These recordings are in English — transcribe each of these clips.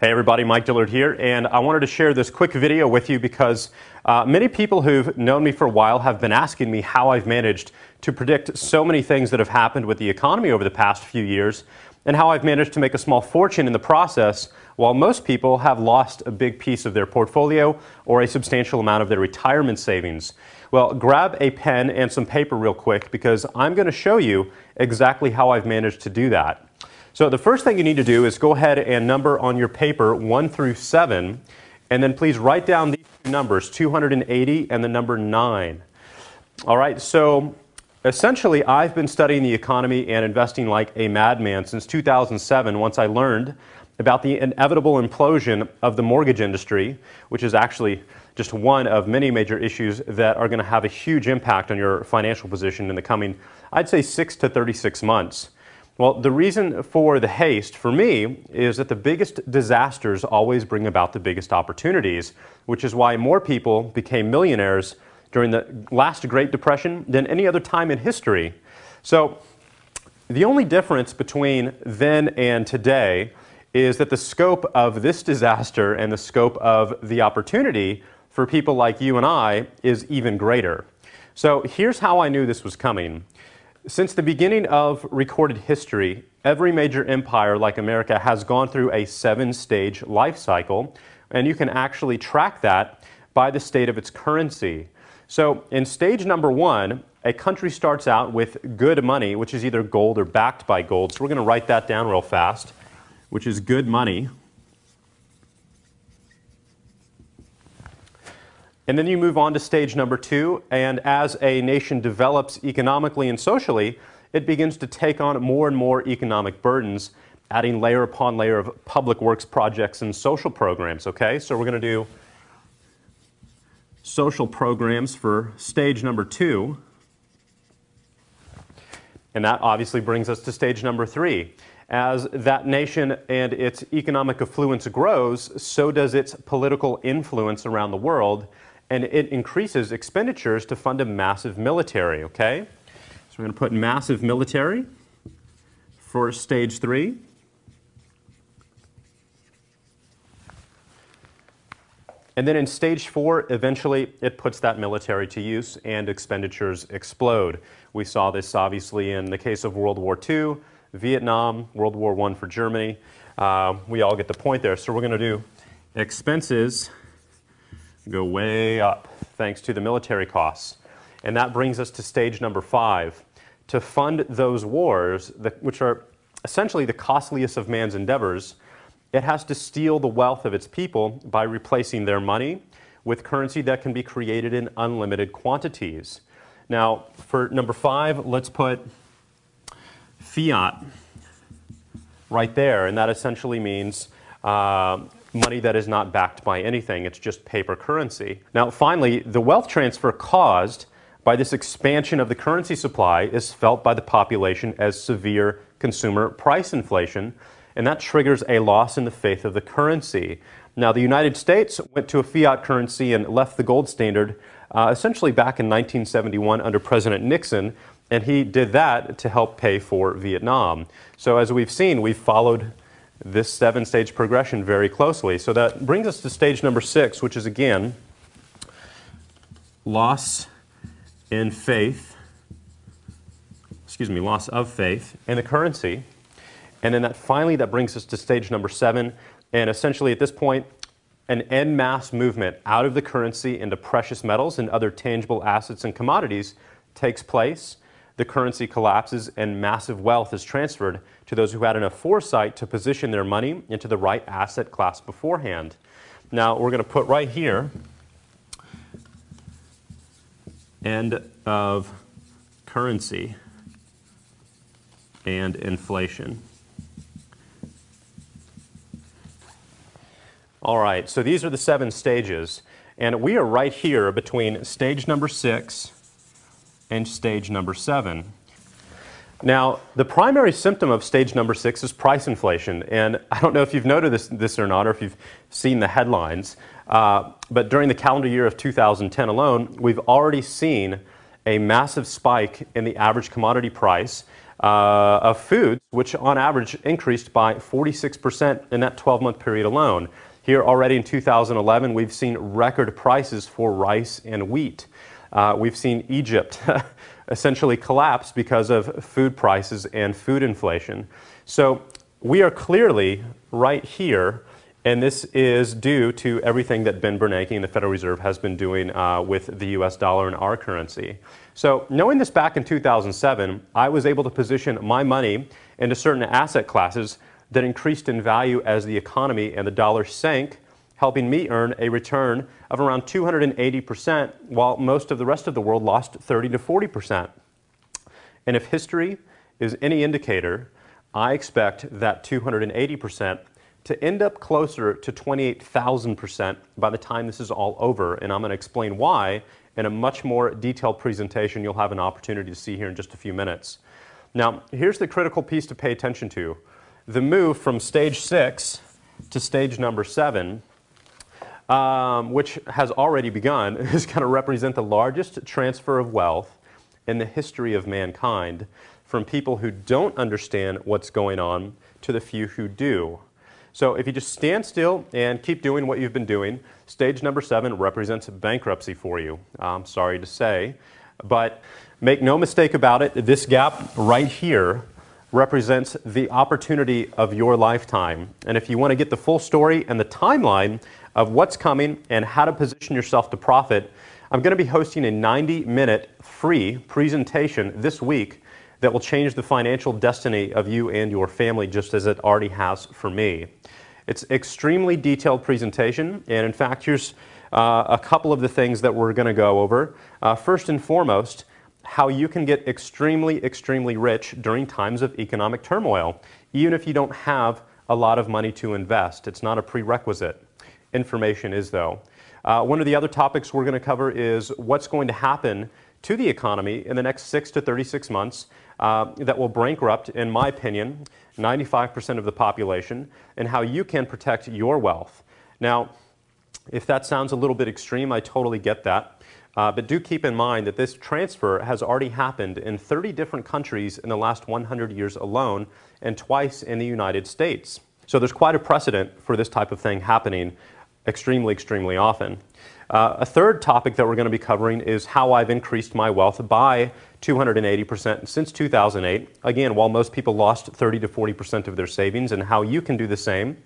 Hey everybody, Mike Dillard here, and I wanted to share this quick video with you because many people who've known me for a while have been asking me how I've managed to predict so many things that have happened with the economy over the past few years, and how I've managed to make a small fortune in the process while most people have lost a big piece of their portfolio or a substantial amount of their retirement savings. Well, grab a pen and some paper real quick because I'm going to show you exactly how I've managed to do that. So the first thing you need to do is go ahead and number on your paper 1 through 7, and then please write down these two numbers, 280 and the number 9. All right, so essentially I've been studying the economy and investing like a madman since 2007 once I learned about the inevitable implosion of the mortgage industry, which is actually just one of many major issues that are going to have a huge impact on your financial position in the coming, I'd say, 6 to 36 months. Well, the reason for the haste for me is that the biggest disasters always bring about the biggest opportunities, which is why more people became millionaires during the last Great Depression than any other time in history. So the only difference between then and today is that the scope of this disaster and the scope of the opportunity for people like you and I is even greater. So here's how I knew this was coming. Since the beginning of recorded history, every major empire like America has gone through a 7-stage life cycle, and you can actually track that by the state of its currency. So in stage number 1, a country starts out with good money, which is either gold or backed by gold. So we're going to write that down real fast, which is good money. And then you move on to stage number 2, and as a nation develops economically and socially, it begins to take on more and more economic burdens, adding layer upon layer of public works projects and social programs, okay? So we're going to do social programs for stage number 2. And that obviously brings us to stage number 3. As that nation and its economic affluence grows, so does its political influence around the world, and it increases expenditures to fund a massive military, okay? So we're going to put massive military for stage 3. And then in stage 4, eventually it puts that military to use and expenditures explode. We saw this obviously in the case of World War II, Vietnam, World War I for Germany. We all get the point there. So we're going to do expenses go way up thanks to the military costs. And that brings us to stage number 5. To fund those wars, which are essentially the costliest of man's endeavors, it has to steal the wealth of its people by replacing their money with currency that can be created in unlimited quantities. Now, for number 5, let's put fiat right there, and that essentially means money that is not backed by anything. It's just paper currency. Now, finally, the wealth transfer caused by this expansion of the currency supply is felt by the population as severe consumer price inflation, and that triggers a loss in the faith of the currency. Now, the United States went to a fiat currency and left the gold standard essentially back in 1971 under President Nixon, and he did that to help pay for Vietnam. So as we've seen, we've followed this 7-stage progression very closely. So that brings us to stage number 6, which is again loss of faith in the currency. And then finally that brings us to stage number 7, and essentially at this point an en masse movement out of the currency into precious metals and other tangible assets and commodities takes place. The currency collapses and massive wealth is transferred to those who had enough foresight to position their money into the right asset class beforehand. Now we're going to put right here end of currency and inflation. All right, so these are the 7 stages, and we are right here between stage number 6 and stage number 7. Now, the primary symptom of stage number 6 is price inflation, and I don't know if you've noticed this or not, or if you've seen the headlines, but during the calendar year of 2010 alone, we've already seen a massive spike in the average commodity price of foods, which on average increased by 46% in that 12-month period alone. Here already in 2011, we've seen record prices for rice and wheat. We've seen Egypt essentially collapse because of food prices and food inflation. So we are clearly right here, and this is due to everything that Ben Bernanke and the Federal Reserve has been doing with the US dollar and our currency. So knowing this back in 2007, I was able to position my money into certain asset classes that increased in value as the economy and the dollar sank, helping me earn a return of around 280%, while most of the rest of the world lost 30 to 40%. And if history is any indicator, I expect that 280% to end up closer to 28,000% by the time this is all over, and I'm going to explain why in a much more detailed presentation you'll have an opportunity to see here in just a few minutes. Now, here's the critical piece to pay attention to. The move from stage 6 to stage number 7, which has already begun, is going to represent the largest transfer of wealth in the history of mankind from people who don't understand what's going on to the few who do. So if you just stand still and keep doing what you've been doing, stage number 7 represents bankruptcy for you. I'm sorry to say, but make no mistake about it, this gap right here represents the opportunity of your lifetime. And if you want to get the full story and the timeline of what's coming and how to position yourself to profit, I'm going to be hosting a 90-minute free presentation this week that will change the financial destiny of you and your family, just as it already has for me. It's an extremely detailed presentation, and in fact, here's a couple of the things that we're going to go over. First and foremost, how you can get extremely, extremely rich during times of economic turmoil, even if you don't have a lot of money to invest. It's not a prerequisite. Information is, though. One of the other topics we're going to cover is what's going to happen to the economy in the next 6 to 36 months that will bankrupt, in my opinion, 95% of the population, and how you can protect your wealth. Now, if that sounds a little bit extreme, I totally get that. But do keep in mind that this transfer has already happened in 30 different countries in the last 100 years alone, and twice in the United States. So there's quite a precedent for this type of thing happening extremely, extremely often. A third topic that we're going to be covering is how I've increased my wealth by 280% since 2008. Again, while most people lost 30 to 40% of their savings, and how you can do the same.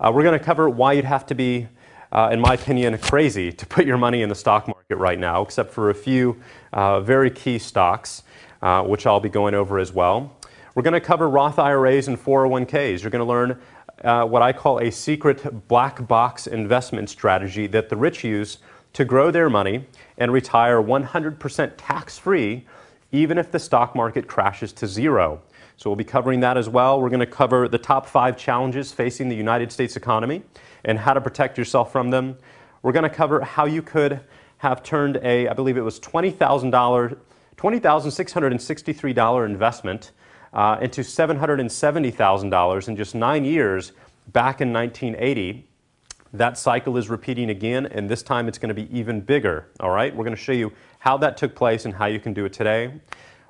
We're going to cover why you'd have to be, in my opinion, crazy to put your money in the stock market right now, except for a few very key stocks, which I'll be going over as well. We're going to cover Roth IRAs and 401ks. You're going to learn what I call a secret black box investment strategy that the rich use to grow their money and retire 100% tax-free, even if the stock market crashes to zero. So we'll be covering that as well. We're going to cover the top 5 challenges facing the United States economy and how to protect yourself from them. We're going to cover how you could have turned a, I believe it was $20,663 investment into $770,000 in just 9 years back in 1980. That cycle is repeating again, and this time it's going to be even bigger. All right, we're going to show you how that took place and how you can do it today.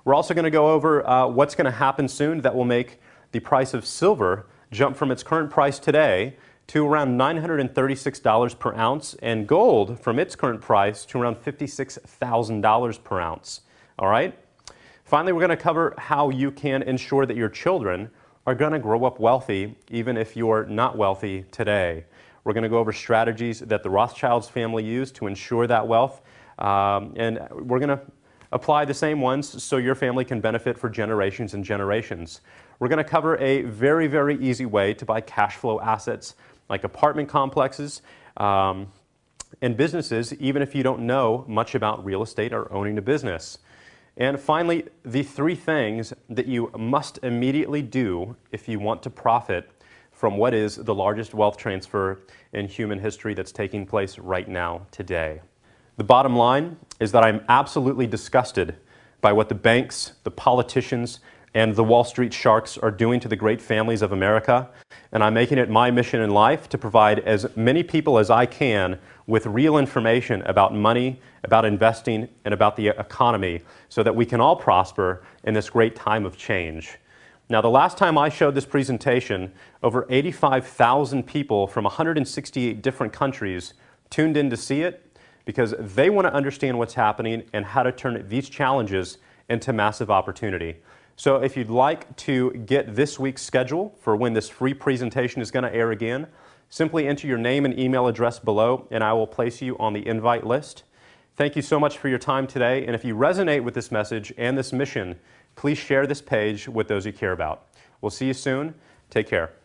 We're also going to go over what's going to happen soon that will make the price of silver jump from its current price today to around $936 per ounce, and gold from its current price to around $56,000 per ounce. All right? Finally, we're going to cover how you can ensure that your children are going to grow up wealthy, even if you're not wealthy today. We're going to go over strategies that the Rothschilds family used to ensure that wealth, and we're going to apply the same ones so your family can benefit for generations and generations. We're going to cover a very, very easy way to buy cash flow assets like apartment complexes and businesses, even if you don't know much about real estate or owning a business. And finally, the 3 things that you must immediately do if you want to profit from what is the largest wealth transfer in human history that's taking place right now, today. The bottom line is that I'm absolutely disgusted by what the banks, the politicians, and the Wall Street sharks are doing to the great families of America. and I'm making it my mission in life to provide as many people as I can with real information about money, about investing, and about the economy so that we can all prosper in this great time of change. Now, the last time I showed this presentation, over 85,000 people from 168 different countries tuned in to see it because they want to understand what's happening and how to turn these challenges into massive opportunity. So if you'd like to get this week's schedule for when this free presentation is going to air again, simply enter your name and email address below and I will place you on the invite list. Thank you so much for your time today, and if you resonate with this message and this mission, please share this page with those you care about. We'll see you soon. Take care.